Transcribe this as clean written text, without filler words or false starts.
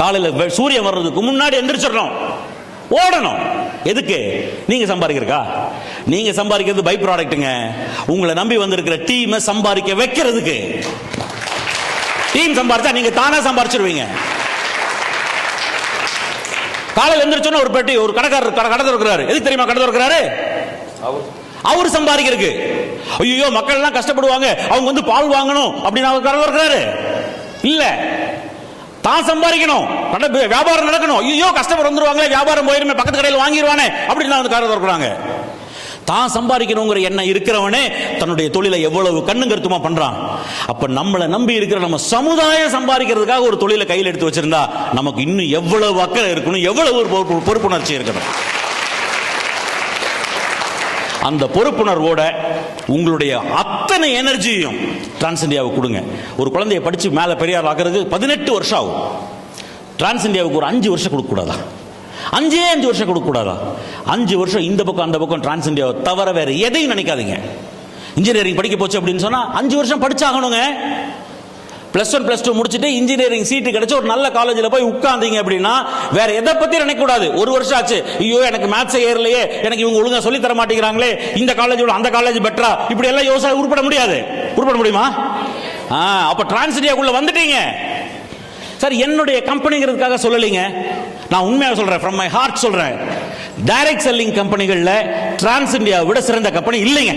காலையில சூரியன் வர்றதுக்கு முன்னாடி எந்திரிச்சிடணும், ஓடணும். எதுக்கு? நீங்க சம்பாதிக்கிறக்கா? நீங்க சம்பாதிக்கிறது பை ப்ராடக்ட்டுங்க. உங்களை நம்பி வந்திருக்கிற டீமை சம்பாதிக்க வைக்கிறதுக்கு. டீம் சம்பாதிச்சா நீங்க தானே சம்பாதிச்சிருவீங்க. காலையில் எந்திரிச்சோன்னா ஒரு பெட்டி, ஒரு கடைக்காரர் கடை திறக்கிறாரு. எதுக்கு தெரியுமா கடை திறக்கிறாரு? அவர் சம்பாதிக்கிறதுக்கு. ஐயோ மக்கள் எல்லாம் கஷ்டப்படுவாங்க, அவங்க வந்து பால் வாங்கணும் அப்படின்னு அவர் கடை திறக்கிறாரு. இல்ல, தான் சம்பாதிக்கணும், வியாபாரம் நடக்கணும். ஐயோ கஸ்டமர் வந்துருவாங்களே, வியாபாரம் போயிருமே, பக்கத்து கடையில் வாங்கிடுவானே அப்படின்னு வந்து காரணம் திறக்கிறாங்க. தான் சம்பாதிக்கணுங்கிற எண்ணம் இருக்கிறவனே தன்னுடைய தொழிலை எவ்வளவு கண்ணு கருத்துமா பண்றான். அப்ப நம்மளை நம்பி இருக்கிற நம்ம சமுதாயம் சம்பாதிக்கிறதுக்காக ஒரு தொழிலை கையில் எடுத்து வச்சிருந்தா நமக்கு இன்னும் எவ்வளவு அக்கறை இருக்கணும், எவ்வளவு ஒரு பொறுப்புணர்ச்சி இருக்கணும். அந்த பொறுப்புணர்வோட உங்களுடைய அத்தனை எனர்ஜியும் டிரான்ஸ் இந்தியாவுக்கு கொடுங்க. ஒரு குழந்தைய படிச்சு மேல பெரியார் ஆகிறது 18 வருஷம் ஆகும். டிரான்ஸ் இந்தியாவுக்கு ஒரு 5 வருஷம் கொடுக்க கூடாதா? 5 வருஷம் கொடுக்க கூடாதா? 5 வருஷம் இந்த பக்கம் அந்த பக்கம் டிரான்ஸ் இந்தியாவை தவிர வேற எதையும் நினைக்காதீங்க. இன்ஜினியரிங் படிக்க போச்சு அப்படின்னு சொன்னா 5 வருஷம் படிச்சாகணுங்க. +1 +2 முடிச்சுட்டு இன்ஜினியரிங் சீட்டு கிடைச்சு ஒரு நல்ல காலேஜில் போய் உட்கார்ந்தீங்க அப்படின்னா வேற எதை பத்தி நினைக்க கூடாது. 1 வருஷம் ஆச்சு, ஐயோ எனக்கு மேத்ஸ் ஏறலையே, எனக்கு இவங்க ஒழுங்கா சொல்லி தர மாட்டேங்கிறாங்களே, இந்த காலேஜோட அந்த காலேஜ் பெட்டரா, இப்படி எல்லாம் யோசனை உருப்பட முடியாது. உருப்பட முடியுமா? அப்ப டிரான்ஸ் இந்தியாக்குள்ள வந்துட்டீங்க சார். என்னுடைய கம்பெனிங்கிறதுக்காக சொல்லலைங்க, நான் உண்மையாக சொல்றேன், ஃப்ரம் மை ஹார்ட் சொல்றேன். டைரக்ட் செல்லிங் கம்பெனிகள்ல டிரான்ஸ் இந்தியா விட சிறந்த கம்பெனி இல்லைங்க.